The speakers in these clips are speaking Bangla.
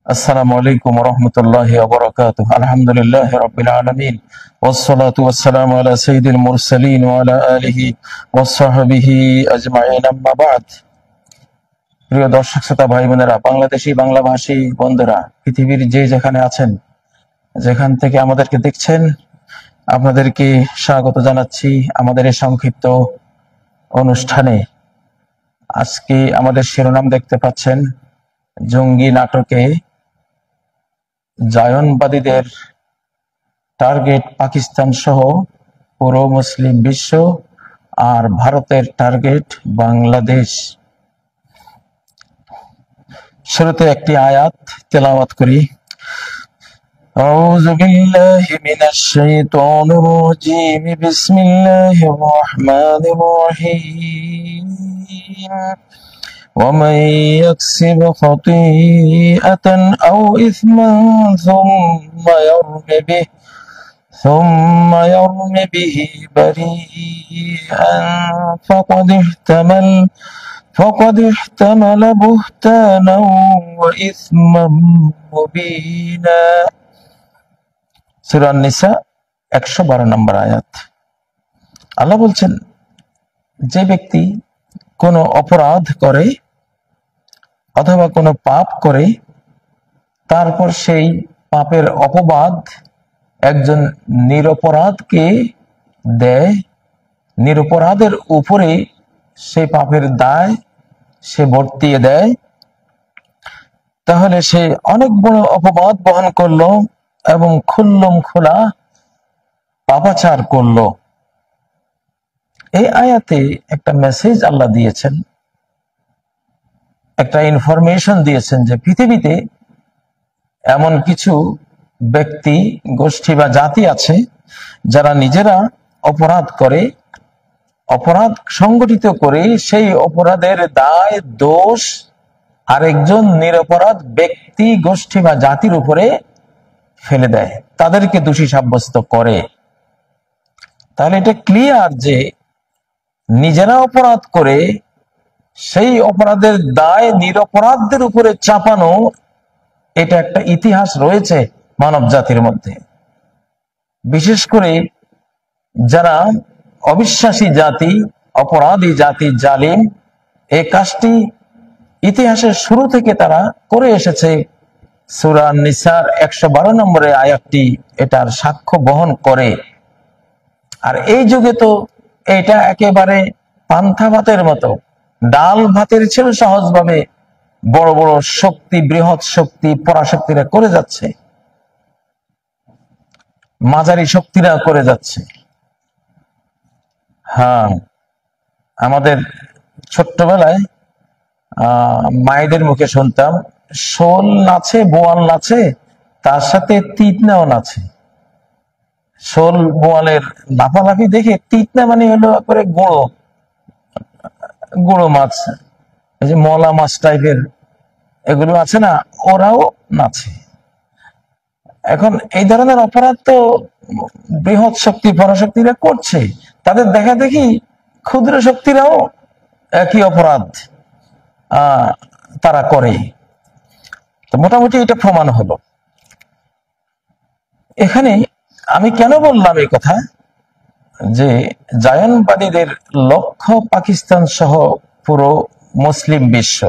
আসসালামু আলাইকুম ওয়া রাহমাতুল্লাহি ওয়া বারাকাতুহু। আলহামদুলিল্লাহি রাব্বিল আলামিন ওয়াস সালাতু ওয়াস সালামু আলা সাইয়্যিদিল মুরসালিন ওয়া আলা আলিহি ওয়াস সাহবিহি আজমাইন, আম্মা বা'দ। প্রিয় দর্শক শ্রোতা ভাই বোনেরা, বাংলাদেশী বাংলাভাষী বন্ধুরা, পৃথিবীর যে যেখানে আছেন, যেখান থেকে আমাদেরকে দেখছেন, আপনাদেরকে স্বাগত জানাচ্ছি আমাদের এই সংক্ষিপ্ত অনুষ্ঠানে। আজকে আমাদের শিরোনাম দেখতে পাচ্ছেন, জঙ্গি নাটকে জায়নবাদীদের টার্গেট পাকিস্তান সহ পুরো মুসলিম বিশ্ব, আর ভারতের টার্গেট বাংলাদেশ। শুরুতে একটি আয়াত তেলাওয়াত করি। আউযু বিল্লাহি মিনাশ শাইতানির রাজীম। বিসমিল্লাহির রহমানির রহিম। ومن يكسب خطيئة أو إثما ثم يرم به بريئا فقد احتمل بهتانا وإثما مبينا। সূরা নিসা 112 নম্বর আয়াত। আল্লাহ বলছেন, যে ব্যক্তি কোনো অপরাধ করে অথবা কোনো পাপ করে, তারপর সেই পাপের অপবাদ একজন নিরপরাধকে দেয়, নিরপরাধের উপরে সেই পাপের দায় সে বর্তিয়ে দেয়, তাহলে সে অনেক বড় অপবাদ বহন করলো এবং খুল্লম খোলা পাপাচার করলো। এই আয়াতে একটা মেসেজ আল্লাহ দিয়েছেন, একটা ইনফরমেশন দিয়েছেন যে পৃথিবীতে এমন কিছু ব্যক্তি, গোষ্ঠী বা জাতি আছে যারা নিজেরা অপরাধ করে, অপরাধ সংগঠিত করে সেই অপরাধের দায় দোষ আরেকজন নিরপরাধ ব্যক্তি, গোষ্ঠী বা জাতির উপরে ফেলে দেয়, তাদেরকে দোষী সাব্যস্ত করে। তাহলে এটা ক্লিয়ার যে নিজেরা অপরাধ করে সেই অপরাধের দায় নিরপরাধদের উপরে চাপানো, এটা একটা ইতিহাস রয়েছে মানব জাতির মধ্যে। বিশেষ করে যারা অবিশ্বাসী জাতি, অপরাধী জাতি, জালিম, এই কাজটি ইতিহাসের শুরু থেকে তারা করে এসেছে। সূরা নিসার 112 নম্বরের আয়াতটি এটার সাক্ষ্য বহন করে। আর এই যুগে তো এটা একেবারে পান্থা ভাতের মতো, ডাল ভাতের ছিল সহজভাবে বড় বড় শক্তি, বৃহৎ শক্তি, পরাশক্তিরা করে যাচ্ছে, মাঝারি শক্তিরা করে যাচ্ছে। হ্যাঁ, আমাদের ছোট্টবেলায় মায়েদের মুখে শুনতাম, শোল নাচে, বোয়াল নাচে, তার সাথে তিতনাও নাচে। শোল বোয়ালের লাফালাফি দেখে তিতনা মানে হলো করে গুঁড়ো মাছ, এই যে মলা মাছ টাইপের এগুলো আছে না, ওরাও নাচে। এখন এই ধরনের অপরাধ তো বৃহৎ শক্তি, পরাশক্তিরা করছে, তাদের দেখা দেখি ক্ষুদ্র শক্তিরাও একই অপরাধ তারা করে। তো মোটামুটি এটা প্রমাণ হলো। এখানে আমি কেন বললাম এই কথা, যে জায়নবাদীদের লক্ষ্য পাকিস্তান সহ পুরো মুসলিম বিশ্ব।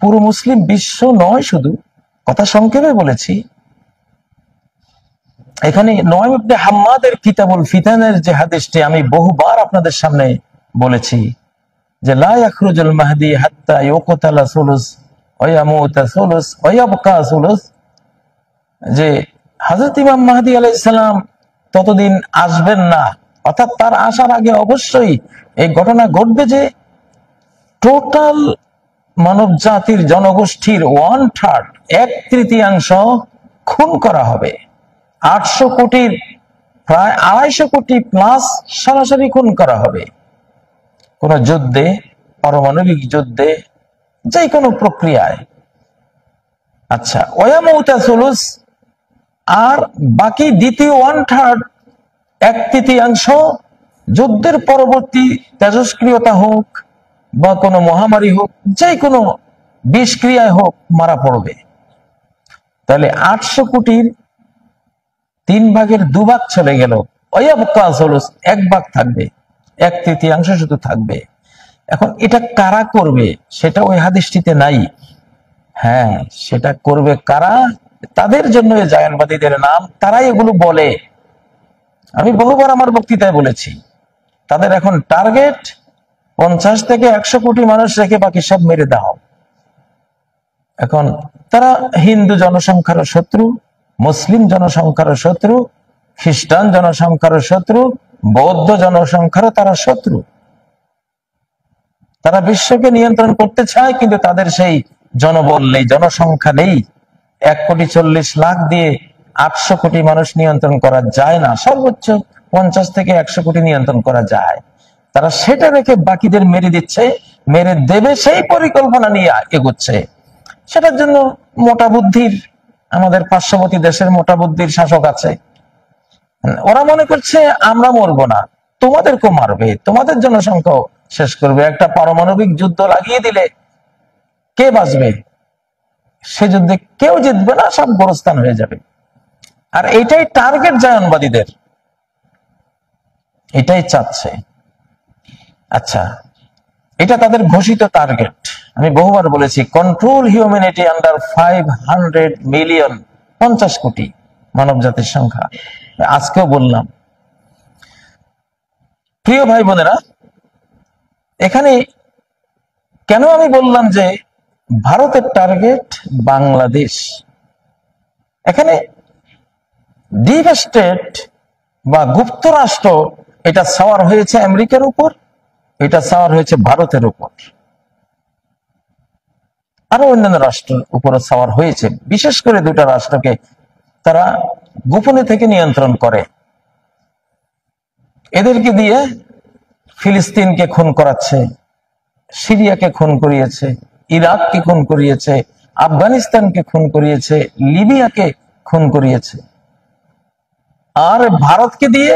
পুরো মুসলিম বিশ্ব নয়, শুধু কথা সংক্ষেপে বলেছি। এখানে নয় ইবনে হাম্মাদের কিতাবুল ফিতানের যে হাদিসটি আমি বহুবার আপনাদের সামনে বলেছি, যে লা ইয়াখরুজুল মাহদি হাত্তা ইউকতালা সুলুস ওয়া ইয়ামুতা সুলুস ওয়া ইয়াবকা সুলুস, যে হযরত ইমাম মাহদী আলাইহিস সালাম ততদিন আসবেন না, অর্থাৎ তার আসার আগে অবশ্যই এই ঘটনা ঘটবে যে টোটাল মানব জাতির জনগোষ্ঠীর 1/3, 1/3 খুন করা হবে। 800 কোটির প্রায় 250 কোটি প্লাস সরাসরি খুন করা হবে কোন যুদ্ধে, পারমাণবিক যুদ্ধে, যে কোনো প্রক্রিয়ায়। আচ্ছা, ওয়ায়ামুতা সুলুস, আর বাকি দ্বিতীয় 1/3, 1/3 যুদ্ধের পরবর্তী তেজস্ক্রিয়তা হোক বা কোনো মহামারী হোক, যে কোনো বিষক্রিয়ায় হোক মারা পড়বে। তাহলে 800 কোটির 3 ভাগের 2 ভাগ চলে গেল, এক ভাগ থাকবে, 1/3 শুধু থাকবে। এখন এটা কারা করবে সেটা ওই হাদিসটিতে নাই। হ্যাঁ, সেটা করবে কারা? তাদের জন্য জায়নবাদীদের নাম, তারাই এগুলো বলে। আমি বহুবার আমার বক্তৃতায় বলেছি, তাদের এখন টার্গেট 50 থেকে 100 কোটি মানুষ রেখে বাকি সব মেরে দাও। এখন তারা হিন্দু জনসংখ্যার শত্রু, মুসলিম জনসংখ্যার শত্রু, খ্রিস্টান জনসংখ্যার শত্রু, বৌদ্ধ জনসংখ্যারও তারা শত্রু। তারা বিশ্বকে নিয়ন্ত্রণ করতে চায়, কিন্তু তাদের সেই জনবল নেই, জনসংখ্যা নেই। 1,40,00,000 দিয়ে 800 কোটি মানুষ নিয়ন্ত্রণ করা যায় না, সর্বোচ্চ 50 থেকে 100 কোটি নিয়ন্ত্রণ করা যায়। তারা সেটা রেখে বাকিদের মেরে দিচ্ছে, মেরে দেবে সেই পরিকল্পনা নিয়ে এগোচ্ছে। সেটার জন্য মোটা বুদ্ধির, আমাদের পার্শ্ববর্তী দেশের মোটা বুদ্ধির শাসক আছে। ওরা মনে করছে আমরা মরবো না, তোমাদেরকেও মারবে, তোমাদের জনসংখ্যা শেষ করবে। একটা পারমাণবিক যুদ্ধ লাগিয়ে দিলে কে বাঁচবে? সে যুদ্ধে কেউ জিতবে না, সব গোরস্থান হয়ে যাবে। আর এটাই টার্গেট জায়নবাদীদের, এটাই চাচ্ছে। আচ্ছা, এটা তাদের ঘোষিত টার্গেট। আমি বহুবার বলেছি, কন্ট্রোল হিউম্যানিটি আন্ডার 500 মিলিয়ন, 50 কোটি মানব জাতির সংখ্যা। আজকেও বললাম। প্রিয় ভাই বোনেরা, এখানে কেন আমি বললাম যে ভারতের টার্গেট বাংলাদেশ? এখানে ডিপ স্টেট বা গুপ্তরাষ্ট্র এটা সাওয়ার হয়েছে আমেরিকার উপর, এটা সাওয়ার হয়েছে ভারতের উপর, আরো অন্যান্য রাষ্ট্রের উপরে সাওয়ার হয়েছে। বিশেষ করে 2টা রাষ্ট্রকে তারা গোপনে থেকে নিয়ন্ত্রণ করে। এদেরকে দিয়ে ফিলিস্তিনকে খুন করাচ্ছে, সিরিয়াকে খুন করিয়েছে, ইরাককে খুন করিয়েছে, আফগানিস্তানকে খুন করিয়েছে, লিবিয়াকে খুন করিয়েছে। আর ভারতকে দিয়ে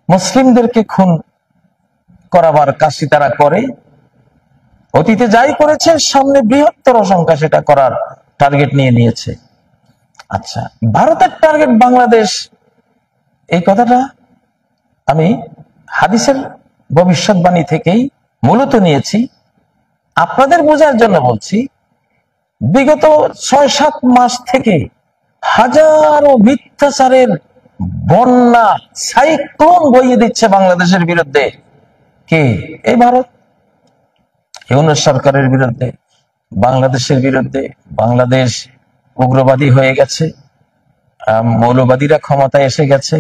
মুসলিমদেরকে খুন করাবার কাজটি তারা করে। অতীতে যাই করেছে, সামনে বৃহত্তর সংখ্যা সেটা করার টার্গেট নিয়ে নিয়েছে। আচ্ছা, ভারতের টার্গেট বাংলাদেশ, এই কথাটা আমি হাদিসের ভবিষ্যৎবাণী থেকেই মূলত নিয়েছি। আপনাদের বোঝার জন্য বলছি, বিগত 6-7 মাস থেকে হাজারো মিথ্যাচারের বন্যা, সাইক্লোন বইয়ে দিচ্ছে বাংলাদেশের বিরুদ্ধে। কে? এই ভারত। ইউনূস সরকারের বিরুদ্ধে, বাংলাদেশের বিরুদ্ধে। বাংলাদেশ উগ্রবাদী হয়ে গেছে, মৌলবাদীরা ক্ষমতায় এসে গেছে,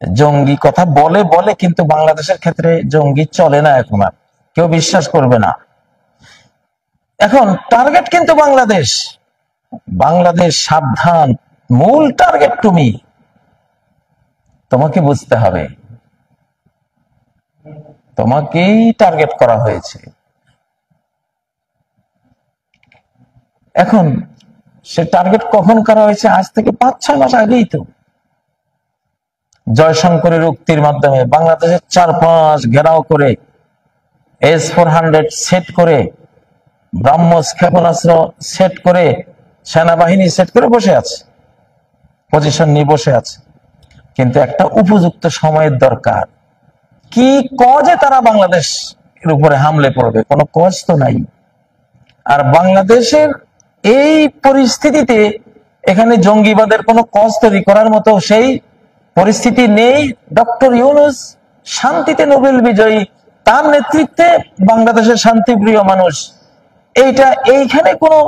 জঙ্গি কথা বলে বলে, কিন্তু বাংলাদেশের ক্ষেত্রে জঙ্গি চলে না, এখন আর কেউ বিশ্বাস করবে না। এখন টার্গেট কিন্তু বাংলাদেশ। বাংলাদেশ সাবধান, মূল টার্গেট তুমি, তোমাকে বুঝতে হবে, তোমাকেই টার্গেট করা হয়েছে। এখন সে টার্গেট কখন করা হয়েছে? আজ থেকে 5-6 মাস আগেই তো জয়শঙ্করের উক্তির মাধ্যমে বাংলাদেশের 4-5 ঘেরাও করে, S-400 সেট করে, ব্রাহ্মস ক্ষেপণাস্ত্র সেট করে, সেনাবাহিনী সেট করে বসে আছে, পজিশন নিয়ে বসে আছে। কিন্তু একটা উপযুক্ত সময়ের দরকার। কি কজে তারা বাংলাদেশের উপরে হামলে পড়বে? কোনো কজ তো নাই। আর বাংলাদেশের এই পরিস্থিতিতে এখানে জঙ্গিবাদের কোনো কজ তৈরি করার মতো সেই পরিস্থিতি নেই। ডক্টর ইউনূস শান্তিতে নোবেল বিজয়ী, তার নেতৃত্বে বাংলাদেশের শান্তিপ্রিয় মানুষ, এইখানে কোনো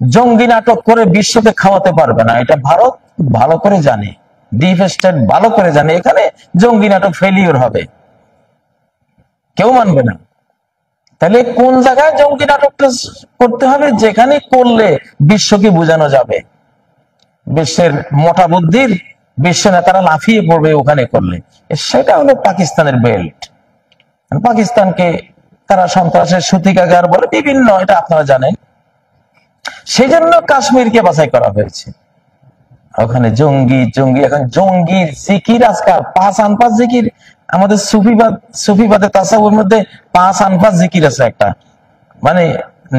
জঙ্গি নাটক করে বিশ্বকে খাওয়াতে পারবে না। এটা ভারত ভালো করে জানে, ডিপ স্টেট ভালো করে জানে, এখানে জঙ্গি নাটক ফেলিওর হবে, কেউ মানবে না। তাহলে কোন জায়গায় জঙ্গি নাটকটা করতে হবে? যেখানে করলে বিশ্বকে বোঝানো যাবে, বিশ্বের মোটা বুদ্ধির বিশ্ব নেতারা লাফিয়ে পড়বে ওখানে করলে। সেটা হলো পাকিস্তানের বেল্ট। পাকিস্তানকে তারা সন্ত্রাসের সূতিকাগার বলে বিভিন্ন, এটা আপনারা জানেন। সেই জন্য কাশ্মীরকে বাছাই করা হয়েছে। ওখানে জঙ্গি, এখন জঙ্গির জিকির আজকাল 5 আনপাস জিকির। আমাদের সুফিবাদে তাসাউফের মধ্যে 5 আনপাস জিকির আছে একটা, মানে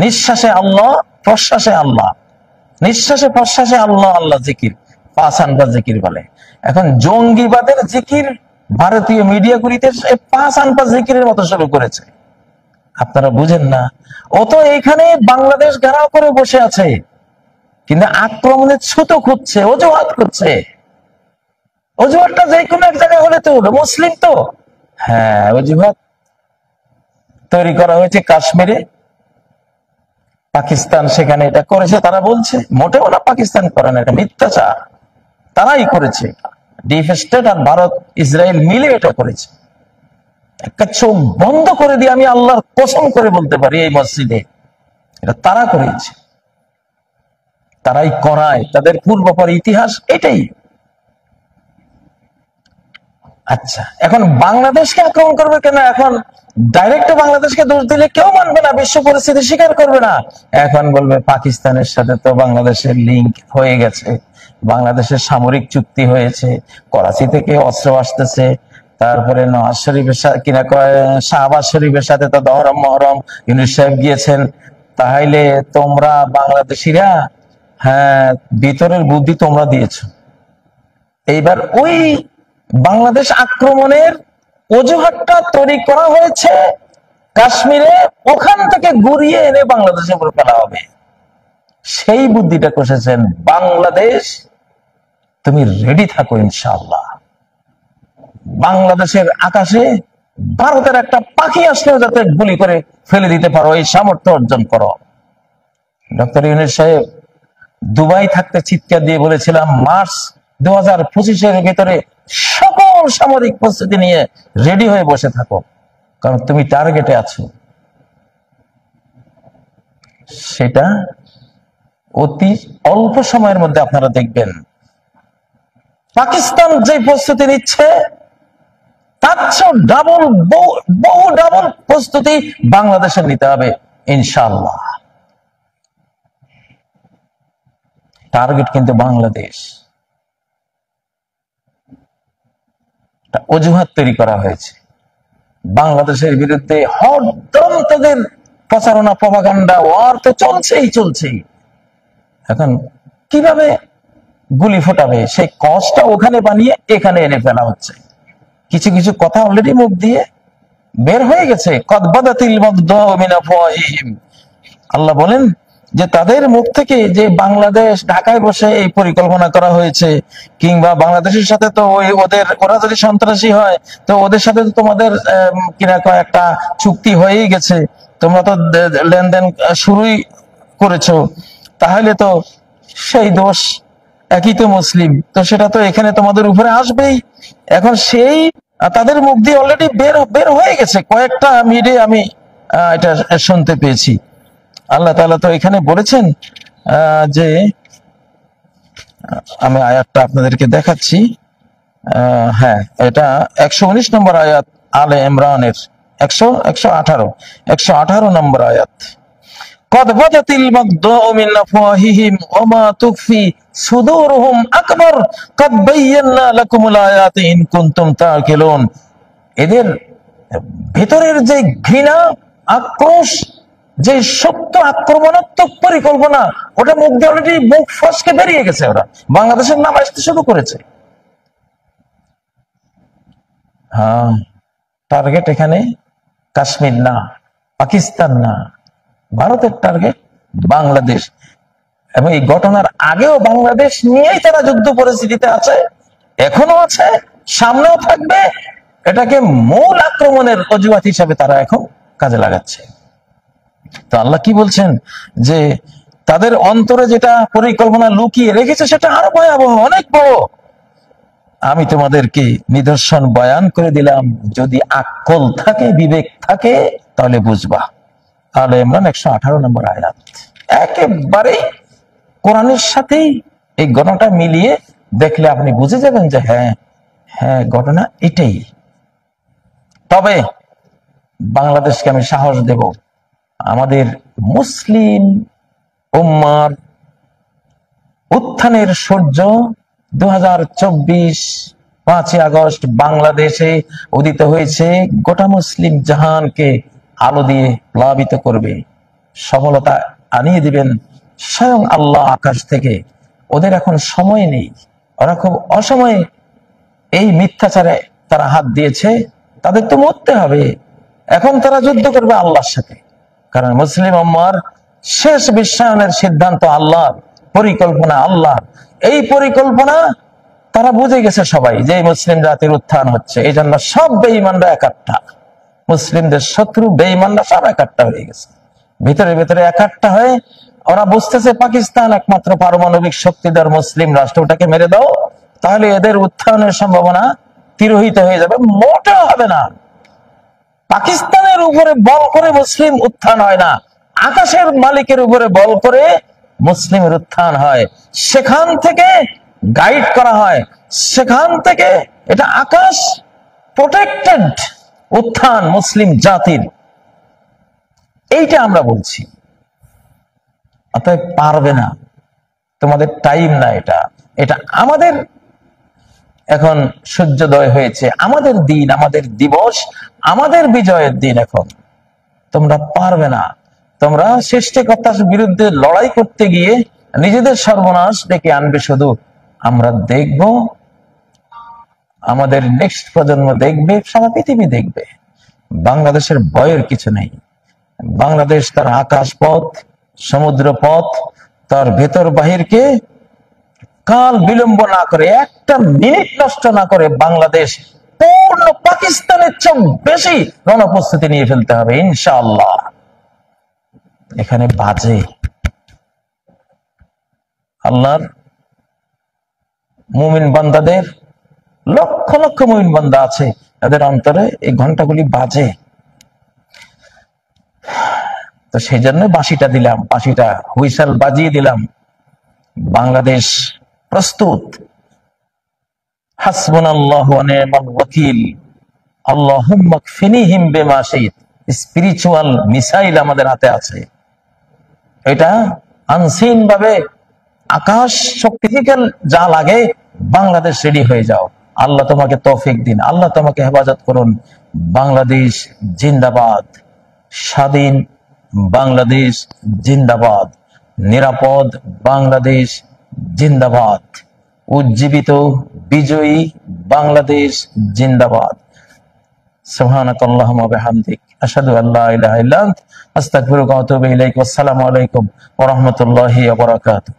নিঃশ্বাসে আল্লাহ, প্রশ্বাসে আল্লাহ, নিঃশ্বাসে প্রশ্বাসে আল্লাহ আল্লাহ জিকির, 5 আনপা জিকির বলে। এখন জঙ্গিবাদের জিকির ভারতীয় মিডিয়াগুলিতে 5 আনপা জিকিরের মতো শুরু করেছে। আপনারা বুঝেন না, ও তো এইখানে বাংলাদেশ ঘেরাও করে বসে আছে, কিন্তু আক্রমণের ছুতো খুঁজছে, অজুহাত করছে। অজুহাতটা যে কোনো এক জায়গায় হলে তো মুসলিম তো, হ্যাঁ, অজুহাত তৈরি করা হয়েছে কাশ্মীরে, পাকিস্তান সেখানে এটা করেছে। তারা বলছে মোটেও না, পাকিস্তান করে না, এটা মিথ্যাচার, তারাই করেছে। ডিপ স্টেট আর ভারত ইসরায়েল মিলে এটা করেছে। একটা চোখ বন্ধ করে দিয়ে আমি আল্লাহর কসম করে বলতে পারি, এই মসজিদে এটা তারা করেছে, তারাই করায়, তাদের পূর্বপর ইতিহাস এটাই। আচ্ছা, এখন বাংলাদেশকে আক্রমণ করবে কেন? এখন ডাইরেক্ট বাংলাদেশকে দোষ দিলে কেউ মানবে না, বিশ্ব পরিস্থিতি স্বীকার করবে না। এখন বলবে পাকিস্তানের সাথে তো বাংলাদেশের লিঙ্ক হয়ে গেছে, বাংলাদেশের সামরিক চুক্তি হয়েছে, করাচি থেকে অস্ত্র আসতেছে, তারপরে নওয়াজ শরীফের সাথে কিনা কয় শাহবাজ শরীফের সাথে তো দহরম মহরম ইউনুস সাহেব গিয়েছেন, তাহলে তোমরা বাংলাদেশিরা, হ্যাঁ, ভিতরের বুদ্ধি তোমরা দিয়েছো। এইবার ওই বাংলাদেশ আক্রমণের অজুহাতটা তৈরি করা হয়েছে কাশ্মীরে, ওখান থেকে ঘুরিয়ে এনে বাংলাদেশের উপর ফেলা হবে। সেই বুদ্ধিটা কষেছেন বাংলাদেশ, তুমি রেডি থাকো, ইনশাআল্লাহ বাংলাদেশের আকাশে ভারতের একটা পাখি আসলেও যাতে গুলি করে ফেলে দিতে পারো, এই সামর্থ্য অর্জন করো। ডক্টর ইউনূস সাহেব দুবাই থাকতে চিৎকার দিয়ে বলেছিলাম, মার্চ 2025-এর ভিতরে সকল সামরিক প্রস্তুতি নিয়ে রেডি হয়ে বসে থাকো, কারণ তুমি টার্গেটে আছো। সেটা অতি অল্প সময়ের মধ্যে আপনারা দেখবেন পাকিস্তান যে প্রস্তুতি নিচ্ছে তার চেয়ে ডাবল, বহু ডাবল প্রস্তুতি বাংলাদেশের নিতে হবে ইনশাআল্লাহ। টার্গেট কিন্তু বাংলাদেশ। অজুহাত তৈরি করা হয়েছে বাংলাদেশের বিরুদ্ধে, হরদম তাদের প্রচারণা, প্রপাগান্ডা, ওয়ার তো চলছেই। এখন কিভাবে গুলি ফোটাবে সেই কষ্টটা ওখানে বানিয়ে এখানে এনে ফেলা হচ্ছে। কিছু কিছু কথা অলরেডি মুখ দিয়ে বের হয়ে গেছে। আল্লাহ বলেন যে তাদের মুখ থেকে যে বাংলাদেশ ঢাকায় বসে এই পরিকল্পনা করা হয়েছে, কিংবা বাংলাদেশের সাথে তো ওরা যদি সন্ত্রাসী হয় তো ওদের সাথে তো তোমাদের কিনা একটা চুক্তি হয়েই গেছে, তোমরা তো লেনদেন শুরুই করেছো, তাহলে তো সেই দোষ একই তো মুসলিম, তো সেটা তো এখানে তোমাদের উপরে আসবেই। এখন সেই তাদের মুখ দিয়ে অলরেডি বের হয়ে গেছে, কয়েকটা মিডিয়া আমি এটা শুনতে পেয়েছি। আল্লাহ তাআলা তো এখানে বলেছেন যে, আমি আয়াতটা আপনাদেরকে দেখাচ্ছি, হ্যাঁ, এটা 119 নম্বর আয়াত, আলে ইমরানের 118 নম্বর আয়াত। قد بدت البغضاء من أفواههم وما تخفي صدورهم أكبر قد بينا لكم الآيات إن كنتم تعقلون। এদের ভেতরের যে ঘৃণা, আক্রোশ, যে সত্য আক্রমণাত্মক পরিকল্পনা, ওটা মুখ দিয়ে অলরেডি মুখ ফসকে বেরিয়ে গেছে। ওরা বাংলাদেশের নাম আসতে শুরু করেছে। হ্যাঁ, টার্গেট এখানে কাশ্মীর না, পাকিস্তান না, ভারতের টার্গেট বাংলাদেশ। এবং এই ঘটনার আগেও বাংলাদেশ নিয়েই তারা যুদ্ধ পরিস্থিতিতে আছে, এখনো আছে, সামনেও থাকবে। এটাকে মূল আক্রমণের অজুহাত হিসাবে তারা এখন কাজে লাগাচ্ছে। তো আল্লাহ কি বলছেন যে তাদের অন্তরে যেটা পরিকল্পনা লুকিয়ে রেখেছে সেটা আরো ভয়াবহ, অনেক বড়। আমি তোমাদেরকে নিদর্শন বয়ান করে দিলাম, যদি আকল থাকে, বিবেক থাকে, তাহলে বুঝবা। আলে ইমরান 118 নম্বর আয়াত। একেবারেই কোরআনের সাথেই এই ঘটনাটা মিলিয়ে দেখলে আপনি বুঝে যাবেন যে হ্যাঁ ঘটনা এটাই। তবে বাংলাদেশকে আমি সাহস দেব, আমাদের মুসলিম উম্মার উত্থানের সূর্য 2024 5ই আগস্ট বাংলাদেশে উদিত হয়েছে, গোটা মুসলিম জাহানকে আলো দিয়ে প্লাবিত করবে। সফলতা আনিয়ে দিবেন স্বয়ং আল্লাহ আকাশ থেকে। ওদের এখন সময় নেই, ওরা খুব অসময়ে এই মিথ্যাচারে তারা হাত দিয়েছে, তাদের তো মরতে হবে। এখন তারা যুদ্ধ করবে আল্লাহর সাথে, কারণ মুসলিম উম্মাহর শেষ বিশ্বায়নের সিদ্ধান্ত আল্লাহ, পরিকল্পনা আল্লাহ। এই পরিকল্পনা তারা বুঝে গেছে সবাই যে মুসলিম জাতির উত্থান হচ্ছে। এই জন্য সব বেঈমানরা একাট্টা, মুসলিমদের শত্রু বেঈমানরা সব একাট্টা হয়ে গেছে, ভিতরে ভিতরে একাট্টা হয়ে ওরা বুঝতেছে পাকিস্তান একমাত্র পারমাণবিক শক্তিধর মুসলিম রাষ্ট্র, ওটাকে মেরে দাও, তাহলে এদের উত্থানের সম্ভাবনা তিরোহিত হয়ে যাবে। মোটেও হবে না। পাকিস্তানের উপরে বল করে মুসলিম উত্থান হয় না, আকাশের মালিকের উপরে বল করে মুসলিমের উত্থান হয়। সেখান থেকে গাইড করা হয়, সেখান থেকে এটা আকাশ প্রোটেক্টেড উত্থান মুসলিম জাতির, এইটা আমরা বলছি। অতএব পারবে না, তোমাদের টাইম না, এটা এটা আমাদের এখন সূর্যোদয় হয়েছে, আমাদের দিন, আমাদের দিবস, আমাদের বিজয়ের দিন। এখন তোমরা পারবে না। তোমরা সৃষ্টিকর্তার বিরুদ্ধে লড়াই করতে গিয়ে নিজেদের সর্বনাশ ডেকে আনবে। শুধু আমরা দেখব, আমাদের নেক্সট প্রজন্ম দেখবে, সারা পৃথিবী দেখবে। বাংলাদেশের ভয়ের কিছু নেই। বাংলাদেশ তার আকাশ পথ, সমুদ্র পথ, তার ভেতর বাহিরকে কাল বিলম্ব না করে, একটা মিনিট নষ্ট না করে বাংলাদেশ পূর্ণ পাকিস্তানের চেয়ে বেশি রণপ্রস্তুতি নিয়ে ফেলতে হবে ইনশাআল্লাহ। এখানে বাজে আল্লাহর মুমিন বান্দাদের, লক্ষ লক্ষ মুমিন বান্দা আছে, তাদের অন্তরে এই ঘন্টাগুলি বাজে। তো সেই জন্য বাঁশিটা দিলাম, বাঁশিটা হুইসেল বাজিয়ে দিলাম। বাংলাদেশ প্রস্তুত। হাসবুনাল্লাহু ওয়া নি'মাল ওয়াকিল, আল্লাহুম্মা কফিনিহিম বিমা শাইত। স্পিরিচুয়াল মিসাইল আমাদের হাতে আছে। এটা আনসিন ভাবে আকাশ শক্তিক্যাল যা লাগে, বাংলাদেশ রেডি হয়ে যাও। আল্লাহ তোমাকে তৌফিক দিন, আল্লাহ তোমাকে হেফাজত করুন। বাংলাদেশ জিন্দাবাদ, স্বাধীন বাংলাদেশ জিন্দাবাদ, নিরাপদ বাংলাদেশ জিন্দাবাদ, উজ্জীবিত বিজয়ী বাংলাদেশ জিন্দাবাদ। সুবহানাকাল্লাহুম্মা ওয়া বিহামদিক, আশহাদু আল্লা ইলাহা ইল্লা আনতা, আস্তাগফিরুকা ওয়া আতুবু ইলাইক। আসসালামু আলাইকুম ওয়া রাহমাতুল্লাহি ওয়া বারাকাতুহু।